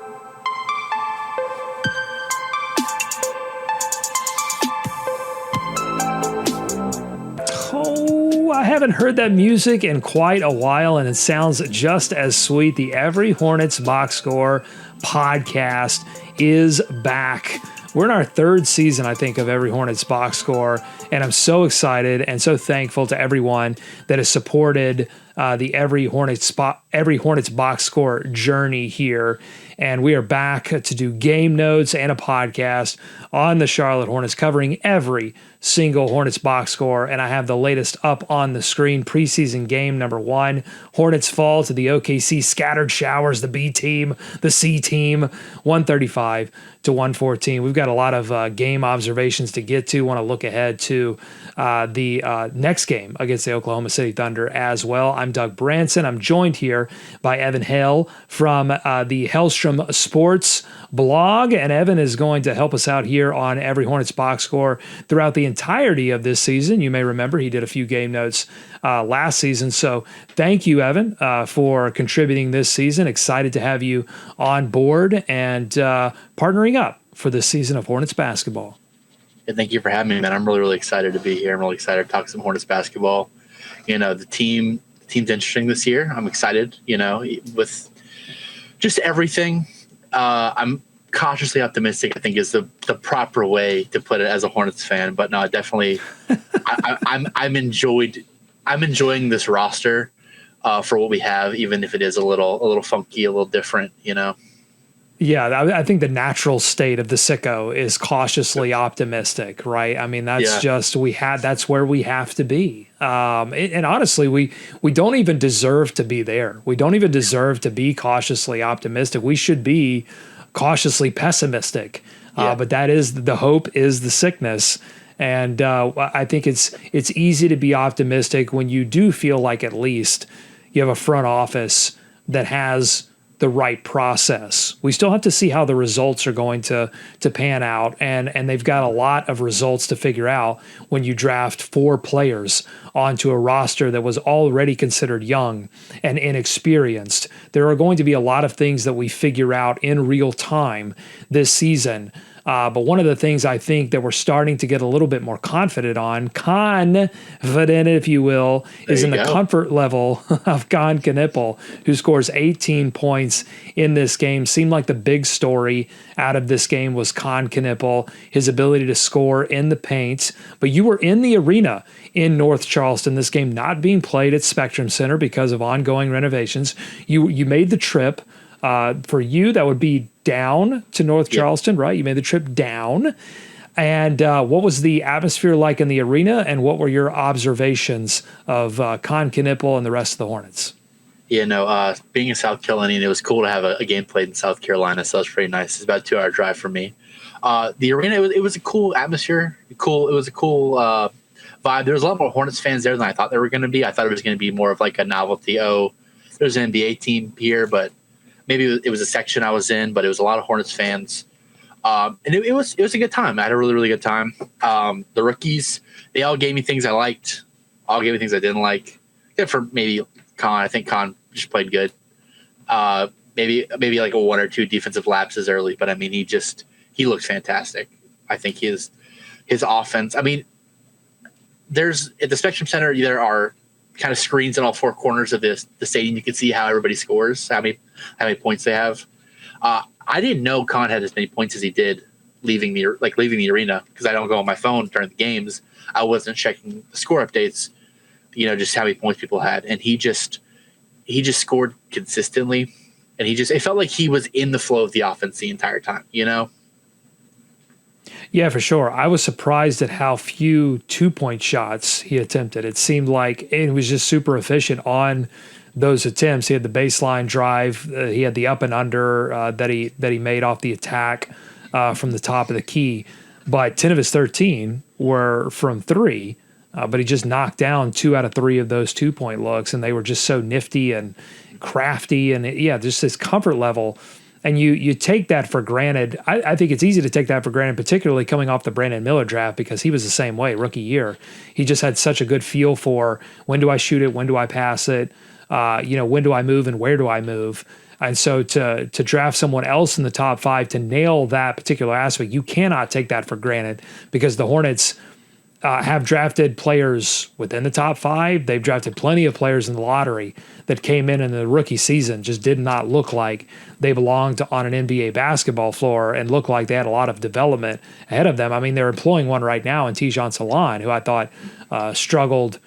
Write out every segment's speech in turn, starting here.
Oh, I haven't heard that music in quite a while, and it sounds just as sweet. The Every Hornets Box Score podcast is back. We're in our third season, I think, of Every Hornets Box Score, and I'm so excited and so thankful to everyone that has supported the Every Hornets Box Score journey here. And we are back to do game notes and a podcast on the Charlotte Hornets, covering every single Hornets box score. And I have the latest up on the screen. Preseason game number 1. Hornets fall to the OKC Scattered Showers, the B team, the C team, 135 to 114. We've got a lot of game observations to get to. Want to look ahead to the next game against the Oklahoma City Thunder as well. I'm Doug Branson. I'm joined here by Evan Hale from the Hellstrom Sports blog, and Evan is going to help us out here on Every Hornets box score throughout the entirety of this season. You may remember he did a few game notes last season, so thank you, Evan, for contributing this season. Excited to have you on board and partnering up for this season of Hornets basketball. Yeah, thank you for having me, man. I'm really, really excited to be here. I'm really excited to talk some Hornets basketball. You know, the team's interesting this year. I'm excited, with just everything. I'm cautiously optimistic, I think, is the proper way to put it as a Hornets fan. But no, definitely, I'm enjoying this roster for what we have, even if it is a little funky, a little different, Yeah, I think the natural state of the sicko is cautiously optimistic, right? I mean, that's that's where we have to be. And honestly, we don't even deserve to be there. We don't even deserve to be cautiously optimistic. We should be cautiously pessimistic. But that is the hope is the sickness. And I think it's easy to be optimistic when you do feel like at least you have a front office that has the right process. We still have to see how the results are going to pan out, and they've got a lot of results to figure out when you draft 4 players onto a roster that was already considered young and inexperienced. There are going to be a lot of things that we figure out in real time this season. But one of the things I think that we're starting to get a little bit more confident, if you will, is in the comfort level of Collin Knueppel, who scores 18 points in this game. Seemed like the big story out of this game was Collin Knueppel, his ability to score in the paint. But you were in the arena in North Charleston, this game not being played at Spectrum Center because of ongoing renovations. You made the trip. For you, that would be down to North Charleston, right? You made the trip down. And what was the atmosphere like in the arena, and what were your observations of Collin Knueppel and the rest of the Hornets? Yeah, being in South Carolina, it was cool to have a game played in South Carolina, so it was pretty nice. It's about a 2-hour drive for me. The arena, it was a cool atmosphere. It was a cool vibe. There was a lot more Hornets fans there than I thought there were going to be. I thought it was going to be more of like a novelty. There's an NBA team here, but maybe it was a section I was in, but it was a lot of Hornets fans. And it was a good time. I had a really, really good time. The rookies, they all gave me things I liked. All gave me things I didn't like. Except for maybe Con. I think Con just played good. Maybe like a 1 or 2 defensive lapses early, but I mean, he looks fantastic. I think his offense. I mean, at the Spectrum Center, there are kind of screens in all 4 corners of the stadium. You can see how everybody scores, how many points they have. I didn't know Con had as many points as he did leaving the arena, because I don't go on my phone during the games. I wasn't checking the score updates, just how many points people had, and he just scored consistently, and it felt like he was in the flow of the offense the entire time. Yeah, for sure. I was surprised at how few 2-point shots he attempted. It seemed like he was just super efficient on those attempts. He had the baseline drive. He had the up and under that he made off the attack from the top of the key. But 10 of his 13 were from 3, but he just knocked down 2 out of 3 of those 2-point looks, and they were just so nifty and crafty. And just this comfort level. And you take that for granted. I think it's easy to take that for granted, particularly coming off the Brandon Miller draft, because he was the same way rookie year. He just had such a good feel for when do I shoot it, when do I pass it, when do I move and where do I move. And so to draft someone else in the top 5 to nail that particular aspect, you cannot take that for granted, because the Hornets have drafted players within the top 5. They've drafted plenty of players in the lottery that came in the rookie season, just did not look like they belonged on an NBA basketball floor and looked like they had a lot of development ahead of them. I mean, they're employing one right now in Tijan Salon, who I thought struggled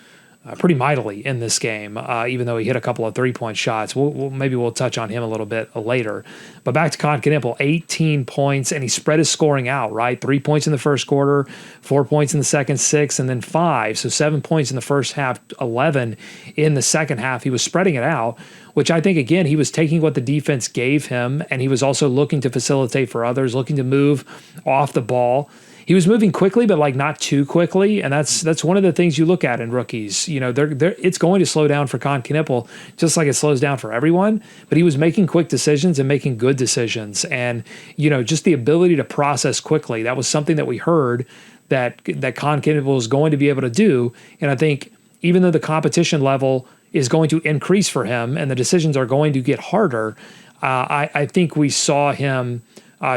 pretty mightily in this game, even though he hit a couple of three-point shots. Maybe we'll touch on him a little bit later. But back to Knueppel, 18 points, and he spread his scoring out, right? 3 points in the first quarter, 4 points in the second, 6, and then 5. So 7 points in the first half, 11 in the second half. He was spreading it out, which I think, again, he was taking what the defense gave him, and he was also looking to facilitate for others, looking to move off the ball. He was moving quickly, but like not too quickly, and that's one of the things you look at in rookies. You know, it's going to slow down for Knueppel, just like it slows down for everyone. But he was making quick decisions and making good decisions, and you know, just the ability to process quickly. That was something that we heard that Knueppel was going to be able to do, and I think even though the competition level is going to increase for him and the decisions are going to get harder, I think we saw him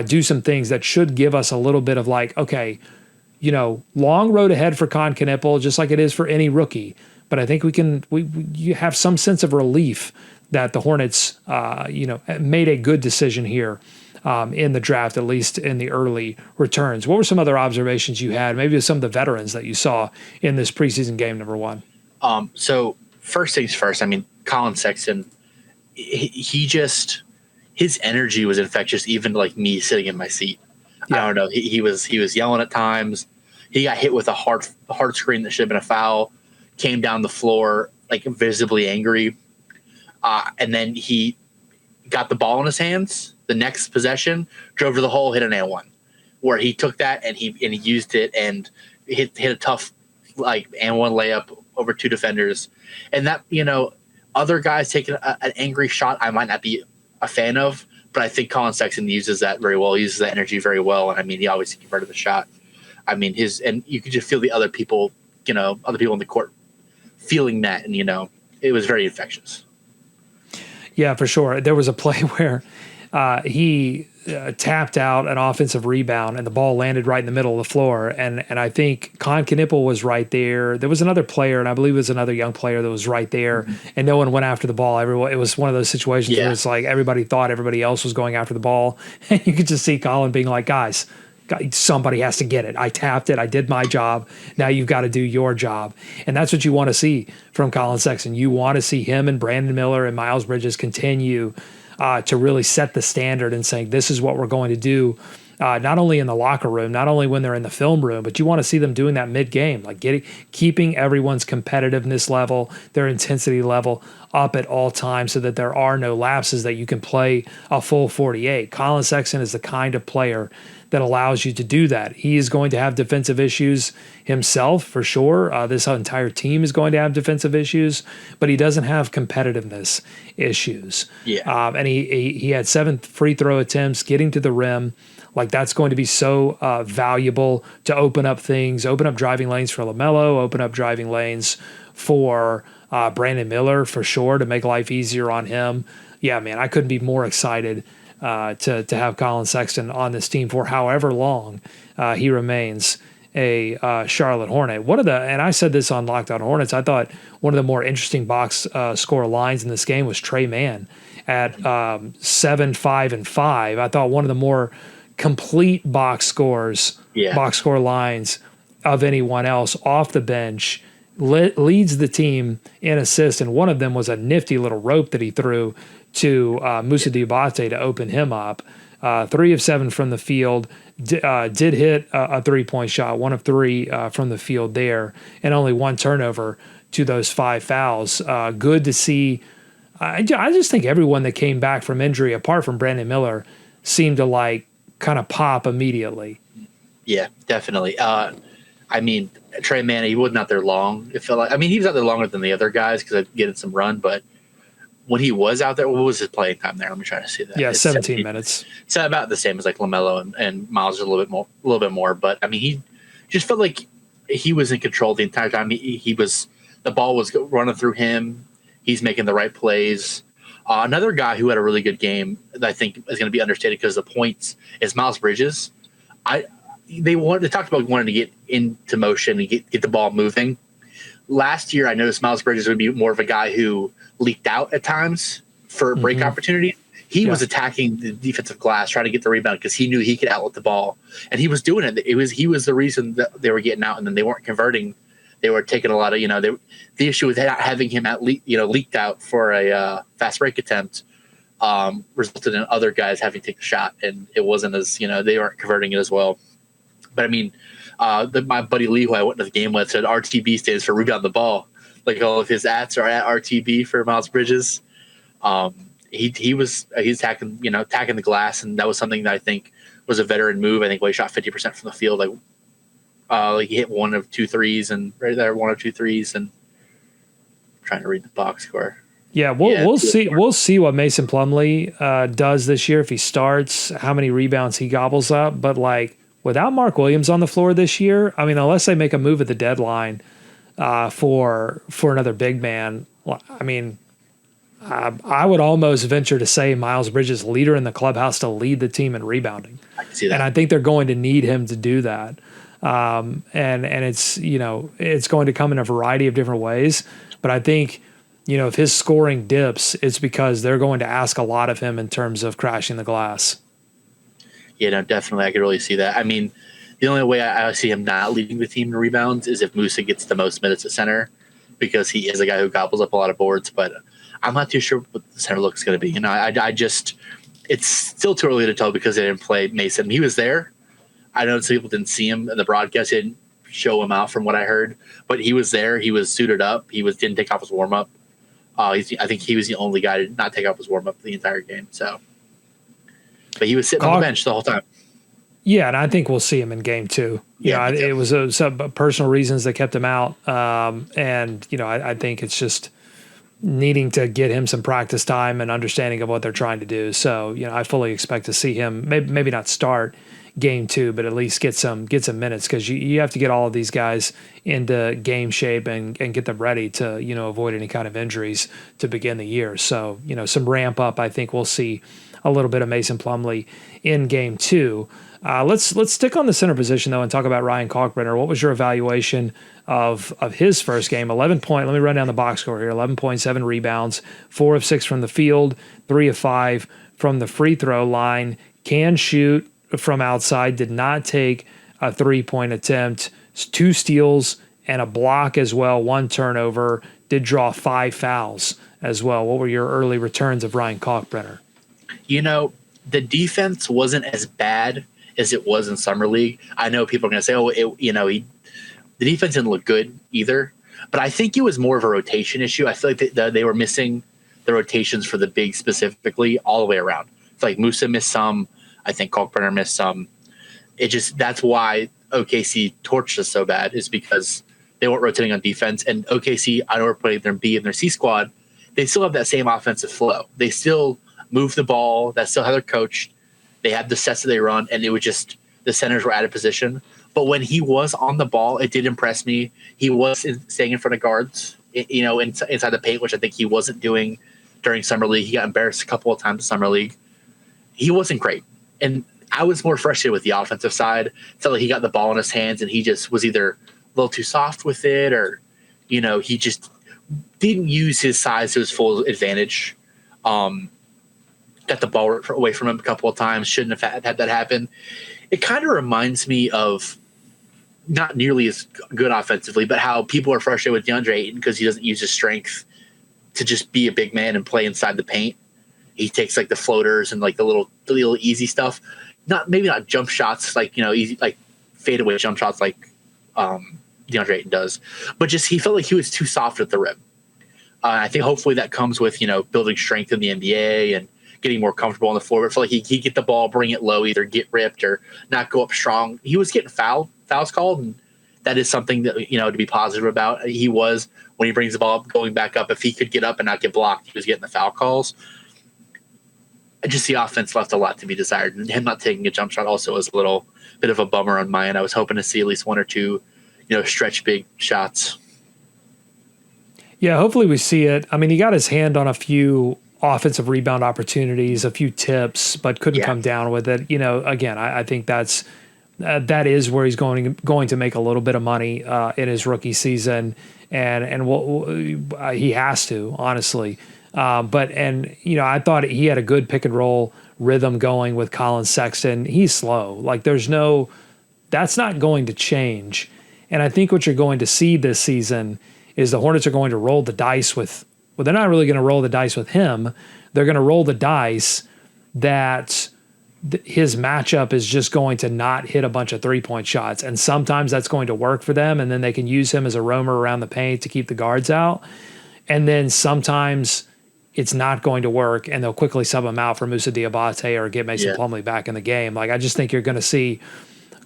do some things that should give us a little bit of like, okay, you know, long road ahead for Knueppel, just like it is for any rookie. But I think you have some sense of relief that the Hornets, made a good decision here in the draft, at least in the early returns. What were some other observations you had? Maybe some of the veterans that you saw in this preseason game, number one. So first things first, I mean, Collin Sexton, he just, his energy was infectious, even like me sitting in my seat. Yeah. I don't know. He was yelling at times. He got hit with a hard screen that should have been a foul, came down the floor like visibly angry. And then he got the ball in his hands. The next possession, drove to the hole, hit an and-one, where he took that and he used it and hit a tough like and-one layup over 2 defenders. And that, you know, other guys taking an angry shot I might not be a fan of, but I think Collin Sexton uses that very well. He uses that energy very well, and I mean, he obviously converted the shot. I mean, and you could just feel the other people in the court feeling that, and you know, it was very infectious. Yeah, for sure. There was a play where he tapped out an offensive rebound and the ball landed right in the middle of the floor. And I think Knueppel was right there. There was another player, and I believe it was another young player that was right there, and no one went after the ball. It was one of those situations where it's like everybody thought everybody else was going after the ball. And you could just see Collin being like, guys, somebody has to get it. I tapped it. I did my job. Now you've got to do your job. And that's what you want to see from Collin Sexton. You want to see him and Brandon Miller and Miles Bridges continue to really set the standard and saying, this is what we're going to do, not only in the locker room, not only when they're in the film room, but you want to see them doing that mid-game, like keeping everyone's competitiveness level, their intensity level up at all times so that there are no lapses, that you can play a full 48. Collin Sexton is the kind of player that allows you to do that. He is going to have defensive issues himself, for sure. This entire team is going to have defensive issues, but he doesn't have competitiveness issues. Yeah. And he had 7 free throw attempts, getting to the rim. Like, that's going to be so valuable to open up things, open up driving lanes for LaMelo, open up driving lanes for Brandon Miller, for sure, to make life easier on him. Yeah, man, I couldn't be more excited to have Collin Sexton on this team for however long he remains a Charlotte Hornet. And I said this on Locked On Hornets, I thought one of the more interesting box score lines in this game was Trey Mann at 7, 5, and 5. I thought one of the more complete box score lines of anyone else off the bench, leads the team in assists, and one of them was a nifty little rope that he threw to Moussa Diabate to open him up. 3 of 7 from the field, did hit a 3-point shot, 1 of 3 from the field there, and only 1 turnover to those 5 fouls. Good to see. I just think everyone that came back from injury, apart from Brandon Miller, seemed to like kind of pop immediately. Yeah, definitely. I mean, Trey Mann, he wasn't out there long. It felt like, I mean, he was out there longer than the other guys because I'd getting some run, but when he was out there, what was his playing time there? Let me try to see that. Yeah, 17 minutes. So about the same as like LaMelo and Miles, a little bit more. But I mean, he just felt like he was in control the entire time. He was, the ball was running through him. He's making the right plays. Another guy who had a really good game that I think is going to be understated because of the points is Miles Bridges. They talked about wanting to get into motion and get the ball moving. Last year, I noticed Miles Bridges would be more of a guy who leaked out at times for break opportunities. He was attacking the defensive glass, trying to get the rebound because he knew he could outlet the ball, and he was doing it. He was the reason that they were getting out, and then they weren't converting. They were taking a lot of the issue with having him leaked out for a fast break attempt resulted in other guys having to take the shot, and it wasn't as they weren't converting it as well. But I mean, my buddy Lee, who I went to the game with, said RTB stands for rebound the ball. Like all of his ats are at RTB for Miles Bridges. He's attacking the glass, and that was something that I think was a veteran move. I think he shot 50% from the field. He hit one of two threes, and right there, one of two threes, and I'm trying to read the box score. Yeah, we'll see. We'll see what Mason Plumlee does this year if he starts. How many rebounds he gobbles up, but without Mark Williams on the floor this year, I mean, unless they make a move at the deadline for another big man, I mean, I would almost venture to say Miles Bridges leader in the clubhouse to lead the team in rebounding. I can see that. And I think they're going to need him to do that. And it's it's going to come in a variety of different ways. But I think if his scoring dips, it's because they're going to ask a lot of him in terms of crashing the glass. Yeah, no, definitely. I could really see that. I mean, the only way I see him not leading the team in rebounds is if Musa gets the most minutes at center, because he is a guy who gobbles up a lot of boards. But I'm not too sure what the center look is going to be. It's still too early to tell because they didn't play Mason. He was there. I know some people didn't see him in the broadcast. They didn't show him out from what I heard, but he was there. He was suited up. Didn't take off his warm up. I think he was the only guy to not take off his warm up the entire game. So. But he was sitting on the bench the whole time. Yeah, and I think we'll see him in game 2. It was some personal reasons that kept him out. I think it's just needing to get him some practice time and understanding of what they're trying to do. So, I fully expect to see him maybe not start game 2, but at least get some minutes, because you have to get all of these guys into game shape and get them ready to, avoid any kind of injuries to begin the year. So, some ramp up, I think we'll see a little bit of Mason Plumlee in game 2. Let's stick on the center position though and talk about Ryan Kalkbrenner. What was your evaluation of his first game? 11 point. Let me run down the box score here. 11.7 rebounds, 4 of 6 from the field, 3 of 5 from the free throw line. Can shoot from outside. Did not take a 3-point attempt. 2 steals and a block as well. 1 turnover. Did draw 5 fouls as well. What were your early returns of Ryan Kalkbrenner? The defense wasn't as bad as it was in summer league. I know people are going to say, the defense didn't look good either, but I think it was more of a rotation issue. I feel like they were missing the rotations for the big specifically all the way around. It's like Musa missed some. I think Kalkbrenner missed some. That's why OKC torched us so bad, is because they weren't rotating on defense. And OKC, I know we're putting their B and their C squad. They still have that same offensive flow. They still move the ball. That's still how they're coached. They have the sets that they run, and it was just the centers were out of position. But when he was on the ball, it did impress me. He was staying in front of guards, inside the paint, which I think he wasn't doing during summer league. He got embarrassed a couple of times in summer league. He wasn't great, and I was more frustrated with the offensive side. Felt like he got the ball in his hands, and he just was either a little too soft with it, or he just didn't use his size to his full advantage. Got the ball away from him a couple of times. Shouldn't have had that happen. It kind of reminds me of not nearly as good offensively, but how people are frustrated with DeAndre Ayton because he doesn't use his strength to just be a big man and play inside the paint. He takes the floaters and the little easy stuff. Maybe not jump shots easy fadeaway jump shots like DeAndre Ayton does, but just he felt like he was too soft at the rim. I think hopefully that comes with building strength in the NBA and getting more comfortable on the floor. But I feel like he get the ball, bring it low, either get ripped or not go up strong. He was getting fouls called, and that is something that to be positive about. He was, when he brings the ball up, going back up. If he could get up and not get blocked, he was getting the foul calls. Just the offense left a lot to be desired, and him not taking a jump shot also was a little bit of a bummer on my end. I was hoping to see at least 1 or 2, stretch big shots. Yeah, hopefully we see it. I mean, he got his hand on a few offensive rebound opportunities, a few tips, but couldn't come down with it. Again, I think that is where he's going to make a little bit of money in his rookie season, and he has to, honestly. I thought he had a good pick and roll rhythm going with Collin Sexton. He's slow. Like that's not going to change. And I think what you're going to see this season is the Hornets are going to roll the dice with. Well, they're not really going to roll the dice with him. They're going to roll the dice that his matchup is just going to not hit a bunch of 3-point shots. And sometimes that's going to work for them, and then they can use him as a roamer around the paint to keep the guards out. And then sometimes it's not going to work, and they'll quickly sub him out for Moussa Diabate or get Mason Plumlee back in the game. Like, I just think you're going to see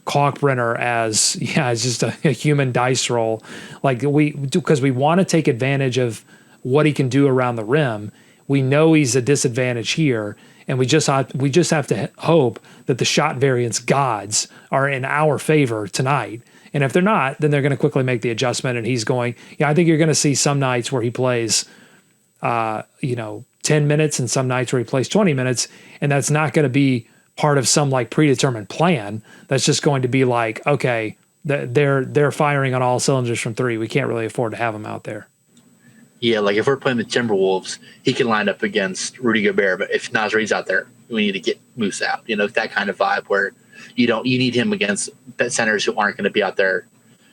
Kalkbrenner as just a human dice roll. Like, because we want to take advantage of what he can do around the rim. We know he's a disadvantage here, and we just have to hope that the shot variance gods are in our favor tonight. And if they're not, then they're going to quickly make the adjustment, and he's going. I think you're going to see some nights where he plays 10 minutes and some nights where he plays 20 minutes, and that's not going to be part of some like predetermined plan. That's just going to be like, okay, they're firing on all cylinders from three. We can't really afford to have him out there. Yeah, like if we're playing the Timberwolves, he can line up against Rudy Gobert, but if Naz Reid's out there, we need to get Moose out. That kind of vibe where you need him against centers who aren't going to be out there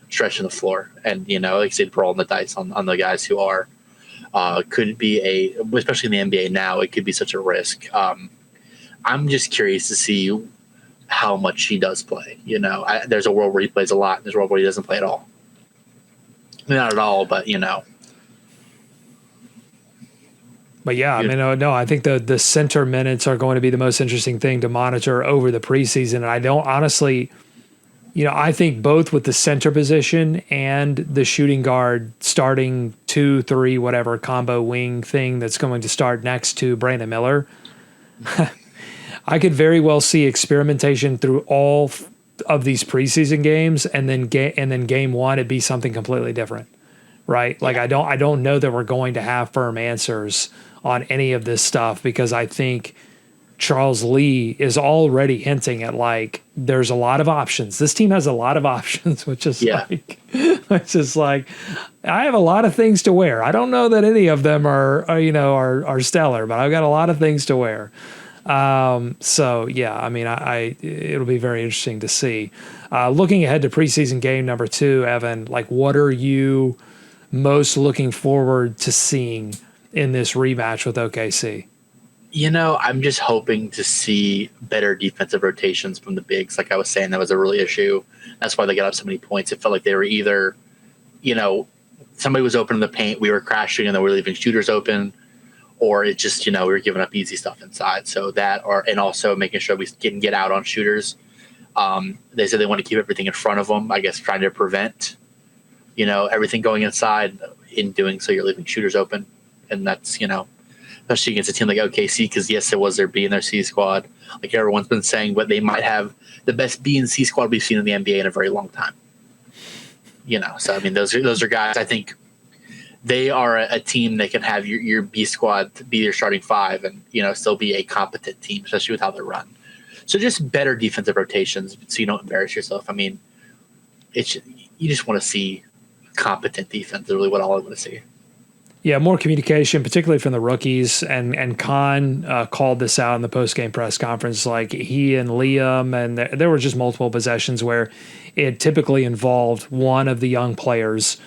stretching the floor. And, like I said, rolling the dice on the guys who are. Could be especially in the NBA now, it could be such a risk. I'm just curious to see how much he does play. There's a world where he plays a lot, and there's a world where he doesn't play at all. Not at all, but But yeah, I think the center minutes are going to be the most interesting thing to monitor over the preseason. And I don't honestly, I think both with the center position and the shooting guard starting 2, 3, whatever combo wing thing that's going to start next to Brandon Miller, I could very well see experimentation through all of these preseason games, and then game one it'd be something completely different, right? Like I don't know that we're going to have firm answers on any of this stuff, because I think Charles Lee is already hinting at like there's a lot of options. This team has a lot of options, which is like I have a lot of things to wear. I don't know that any of them are stellar, but I've got a lot of things to wear. So yeah, it'll be very interesting to see. Looking ahead to preseason game number 2, Evan, like what are you most looking forward to seeing in this rematch with OKC? I'm just hoping to see better defensive rotations from the bigs. Like I was saying, that was a really issue. That's why they got up so many points. It felt like they were either, somebody was open in the paint, we were crashing, and then we were leaving shooters open, or it just, we were giving up easy stuff inside. So and also making sure we can get out on shooters. They said they want to keep everything in front of them, I guess trying to prevent, everything going inside. In doing so, you're leaving shooters open. And that's, especially against a team like OKC, because yes, it was their B and their C squad, like everyone's been saying, but they might have the best B and C squad we've seen in the NBA in a very long time. So those are guys. I think they are a team that can have your B squad be your starting 5 and still be a competent team, especially with how they're run. So just better defensive rotations, so you don't embarrass yourself. You just want to see competent defense. Is really what all I want to see. Yeah, more communication, particularly from the rookies. And Khan called this out in the post-game press conference. Like he and Liam, and there were just multiple possessions where it typically involved one of the young players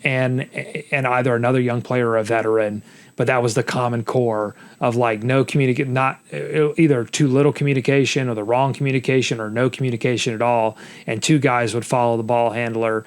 and either another young player or a veteran. But that was the common core of like not either too little communication or the wrong communication or no communication at all. And 2 guys would follow the ball handler,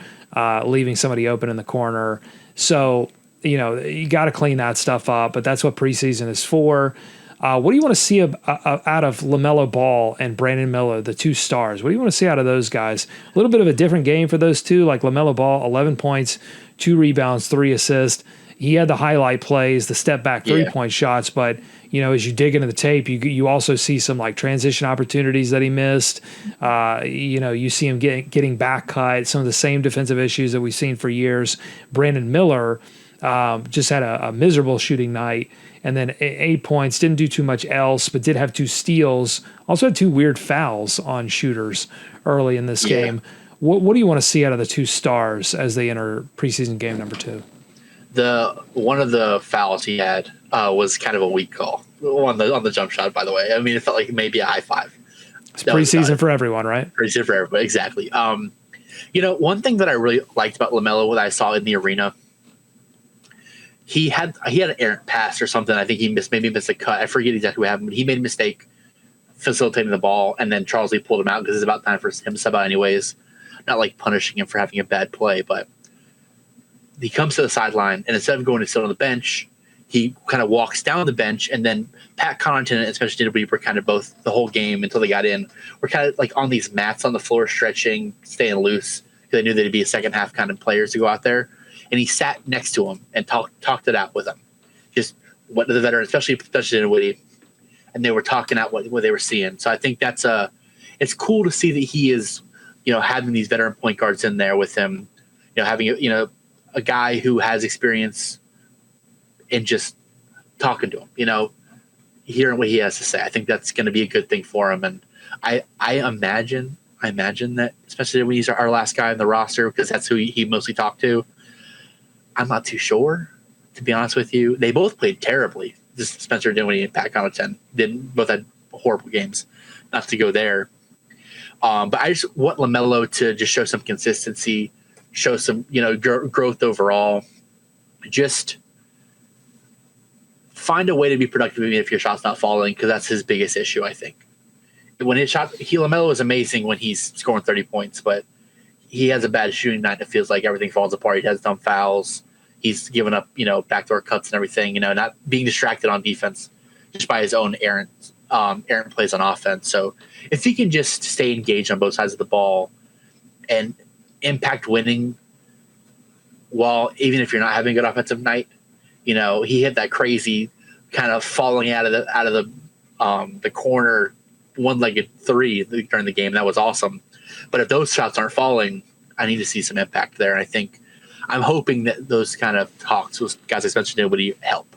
leaving somebody open in the corner. So, you got to clean that stuff up, but that's what preseason is for. What do you want to see out of LaMelo Ball and Brandon Miller, the 2 stars? What do you want to see out of those guys? A little bit of a different game for those 2, like LaMelo Ball, 11 points, 2 rebounds, 3 assists. He had the highlight plays, the step back 3-point shots, but as you dig into the tape, you also see some like transition opportunities that he missed. You see him getting back cut, some of the same defensive issues that we've seen for years. Brandon Miller just had a miserable shooting night, and then 8 points. Didn't do too much else, but did have 2 steals. Also had 2 weird fouls on shooters early in this game. What do you want to see out of the 2 stars as they enter preseason game number 2? One of the fouls he had was kind of a weak call on the jump shot. By the way, I mean it felt like maybe a high five. It's preseason for everyone, right? Preseason for everybody, exactly. One thing that I really liked about LaMelo, what I saw in the arena, he had an errant pass or something. I think he missed a cut. I forget exactly what happened, but he made a mistake facilitating the ball, and then Charles Lee pulled him out because it's about time for him to sub out anyways. Not like punishing him for having a bad play, but he comes to the sideline, and instead of going to sit on the bench, he kind of walks down the bench, and then Pat Connaughton and especially Dinwiddie were kind of both the whole game until they got in. We're kind of like on these mats on the floor, stretching, staying loose, because they knew they'd be a second half kind of players to go out there. And he sat next to him and talked it out with him. Just what the veteran, especially Dinwiddie, and they were talking out what they were seeing. So I think it's cool to see that he is, having these veteran point guards in there with him, having a guy who has experience in just talking to him, hearing what he has to say. I think that's going to be a good thing for him. And I imagine that, especially when he's our last guy on the roster, because that's who he mostly talked to. I'm not too sure, to be honest with you. They both played terribly. Just Spencer Dinwiddie and Pat Connaughton both had horrible games. Not to go there. But I just want LaMelo to just show some consistency, show some, growth overall. Just find a way to be productive even if your shot's not falling, because that's his biggest issue, I think. When LaMelo is amazing when he's scoring 30 points, but he has a bad shooting night. It feels like everything falls apart. He has dumb fouls. He's given up, backdoor cuts and everything, not being distracted on defense just by his own errant plays on offense. So if he can just stay engaged on both sides of the ball and impact winning, even if you're not having a good offensive night, he hit that crazy kind of falling out of the corner one-legged 3 during the game. That was awesome. But if those shots aren't falling, I need to see some impact there. And I'm hoping that those kind of talks with guys like Spencer Dinwiddie help.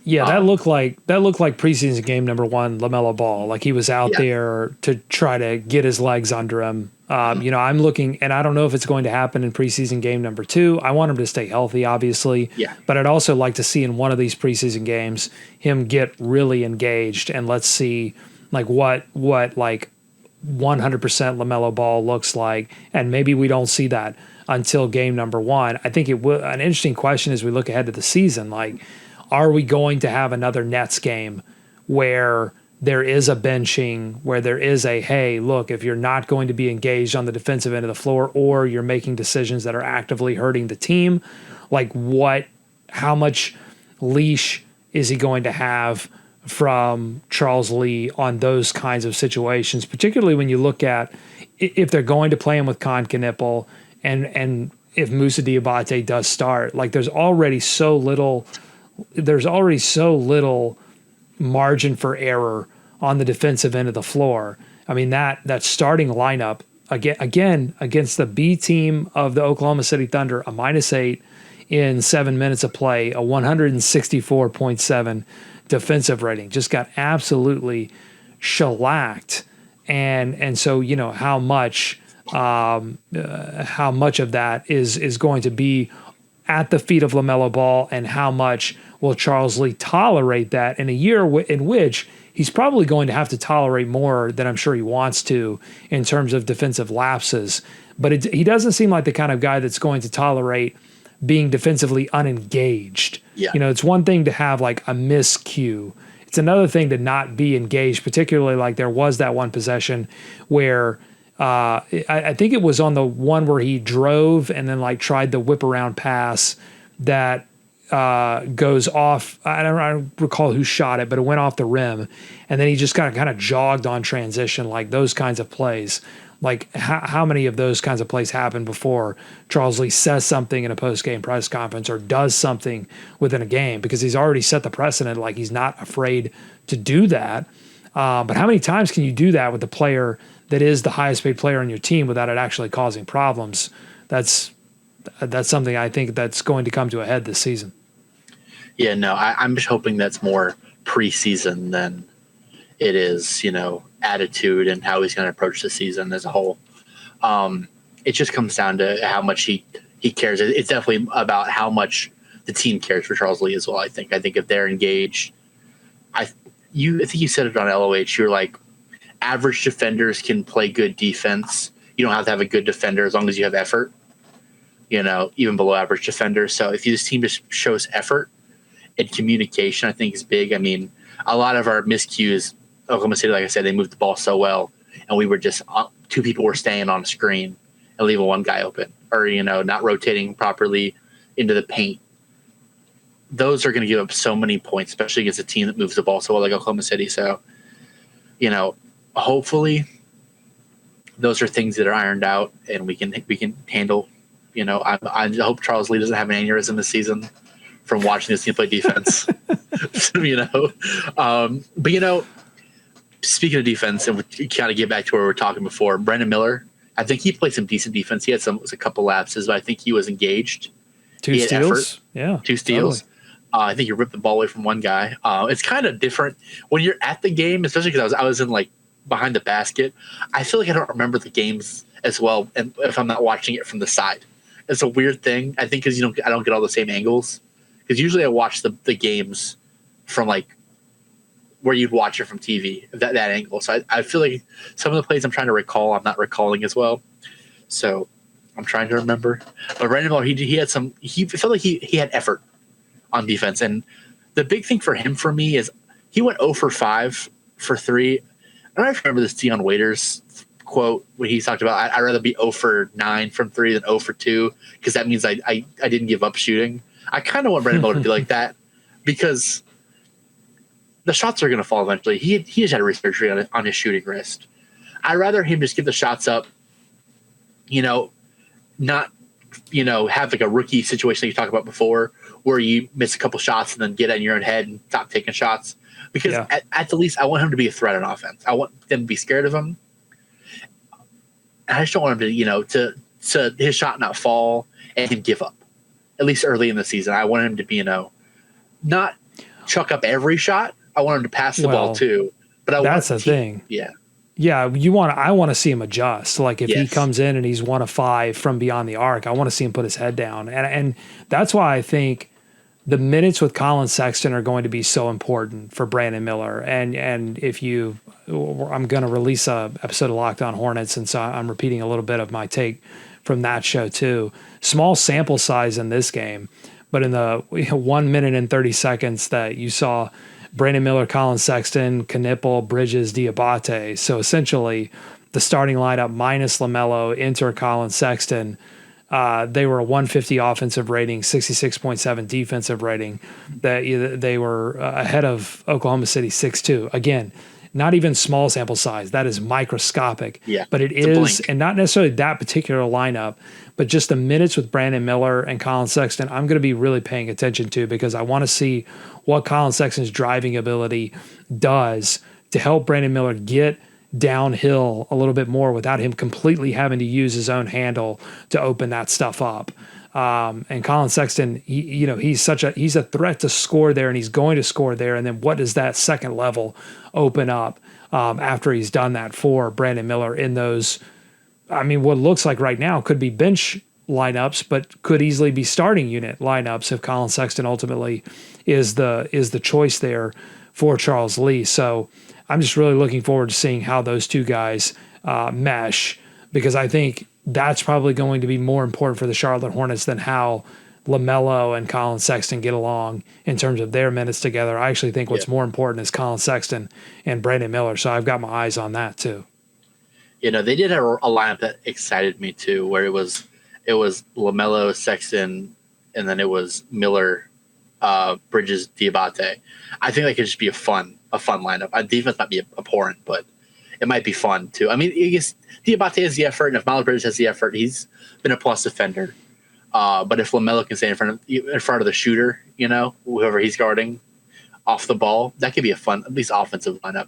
Yeah, that looked like preseason game number 1, LaMelo Ball. Like he was out there to try to get his legs under him. I'm looking, and I don't know if it's going to happen in preseason game number 2. I want him to stay healthy, obviously. Yeah. But I'd also like to see in one of these preseason games him get really engaged, and let's see like what like 100% LaMelo Ball looks like, and maybe we don't see that until game number 1. I think it will. An interesting question as we look ahead to the season, like, are we going to have another Nets game where there is a benching, where there is hey, look, if you're not going to be engaged on the defensive end of the floor, or you're making decisions that are actively hurting the team, like how much leash is he going to have from Charles Lee on those kinds of situations, particularly when you look at if they're going to play him with Knueppel and if Moussa Diabate does start, like there's already so little margin for error on the defensive end of the floor. I mean, that starting lineup again against the B team of the Oklahoma City Thunder, a -8 in 7 minutes of play, a 164.7 defensive rating, just got absolutely shellacked. And so, how much of that is going to be at the feet of LaMelo Ball, and how much will Charles Lee tolerate that in a year in which he's probably going to have to tolerate more than I'm sure he wants to in terms of defensive lapses. But he doesn't seem like the kind of guy that's going to tolerate being defensively unengaged. Yeah. It's one thing to have like a miscue. It's another thing to not be engaged, particularly like there was that one possession where I think it was on the one where he drove and then like tried the whip around pass that goes off. I don't recall who shot it, but it went off the rim, and then he just kind of jogged on transition, like those kinds of plays. Like how many of those kinds of plays happen before Charles Lee says something in a post-game press conference or does something within a game, because he's already set the precedent. Like he's not afraid to do that. But how many times can you do that with the player that is the highest paid player on your team without it actually causing problems? That's something I think that's going to come to a head this season. Yeah, no, I'm just hoping that's more preseason than it is, attitude and how he's going to approach the season as a whole. It just comes down to how much he cares. It's definitely about how much the team cares for Charles Lee as well. I think if they're engaged, I think you said it on LOH. You're like, average defenders can play good defense. You don't have to have a good defender as long as you have effort. Even below average defenders. So if this team just shows effort and communication, I think is big. I mean, a lot of our miscues, Oklahoma City, like I said, they moved the ball so well, and we were just two people were staying on a screen and leaving one guy open, or not rotating properly into the paint. Those are going to give up so many points, especially against a team that moves the ball so well, like Oklahoma City. So, hopefully, those are things that are ironed out, and we can handle. I hope Charles Lee doesn't have an aneurysm this season from watching this team play defense. But speaking of defense, and we kind of get back to where we were talking before, Brandon Miller, I think he played some decent defense. He had a couple lapses, but I think he was engaged. 2 steals. Effort, yeah. 2 steals. Totally. I think he ripped the ball away from one guy. It's kind of different when you're at the game, especially because I was in like behind the basket. I feel like I don't remember the games as well, and if I'm not watching it from the side, it's a weird thing. I think because I don't get all the same angles. Because usually I watch the games from like where you'd watch it from TV, that angle. So I feel like some of the plays I'm trying to recall, I'm not recalling as well. So I'm trying to remember. But Brandon Miller, he had some. He felt like he had effort on defense, and the big thing for me is he went 0 for 5 for 3. I don't know if you remember this Dion Waiters quote when he talked about I'd rather be 0 for 9 from 3 than 0 for 2 because that means I didn't give up shooting. I kind of want Brandon Miller to be like that because the shots are going to fall eventually. He just had a wrist surgery on his shooting wrist. I'd rather him just get the shots up, not have like a rookie situation that you talked about before where you miss a couple shots and then get in your own head and stop taking shots. Because at the least, I want him to be a threat on offense. I want them to be scared of him. And I just don't want him to his shot not fall and him give up. At least early in the season, I want him to be, not chuck up every shot. I want him to pass the ball too. But that's the thing. Yeah. Yeah, I want to see him adjust. Like if he comes in and he's 1 of 5 from beyond the arc, I want to see him put his head down. And that's why I think the minutes with Collin Sexton are going to be so important for Brandon Miller. And I'm going to release a episode of Locked On Hornets, and so I'm repeating a little bit of my take from that show too. Small sample size in this game, but in the 1 minute and 30 seconds that you saw Brandon Miller, Collin Sexton, Knueppel, Bridges, Diabate. So essentially the starting lineup minus LaMelo, enter Collin Sexton. They were a 150 offensive rating, 66.7 defensive rating. They were ahead of Oklahoma City 6-2. Again, not even small sample size. That is microscopic. Yeah, but it is, and not necessarily that particular lineup, but just the minutes with Brandon Miller and Collin Sexton, I'm going to be really paying attention to because I want to see what Collin Sexton's driving ability does to help Brandon Miller get downhill a little bit more without him completely having to use his own handle to open that stuff up. And Collin Sexton, he's a threat to score there, and he's going to score there. And then what does that second level open up after he's done that for Brandon Miller in those? I mean, what looks like right now could be bench lineups, but could easily be starting unit lineups if Collin Sexton ultimately is the choice there for Charles Lee. So I'm just really looking forward to seeing how those two guys mesh, because I think that's probably going to be more important for the Charlotte Hornets than how LaMelo and Collin Sexton get along in terms of their minutes together. I actually think what's more important is Collin Sexton and Brandon Miller. So I've got my eyes on that too. They did have a lineup that excited me too, where it was LaMelo, Sexton, and then it was Miller, Bridges, Diabate. I think that could just be a fun lineup. Defense might be abhorrent, but it might be fun too. I mean, I guess Diabate has the effort, and if Miles Bridges has the effort, he's been a plus defender. But if LaMelo can stay in front of the shooter, whoever he's guarding off the ball, that could be a fun, at least offensive lineup.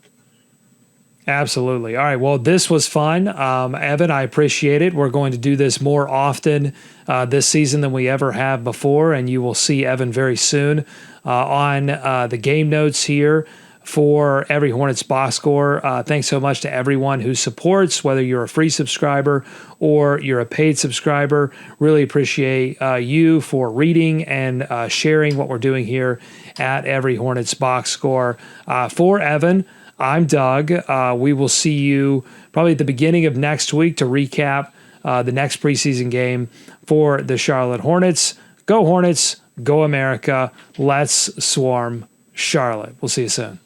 Absolutely. All right. Well, this was fun. Evan, I appreciate it. We're going to do this more often this season than we ever have before, and you will see Evan very soon on the game notes here for every Hornets box score. Thanks so much to everyone who supports, whether you're a free subscriber or you're a paid subscriber. Really appreciate you for reading and sharing what we're doing here at every Hornets box score. For Evan, I'm Doug. We will see you probably at the beginning of next week to recap the next preseason game for the Charlotte Hornets. Go Hornets, go America. Let's swarm Charlotte. We'll see you soon.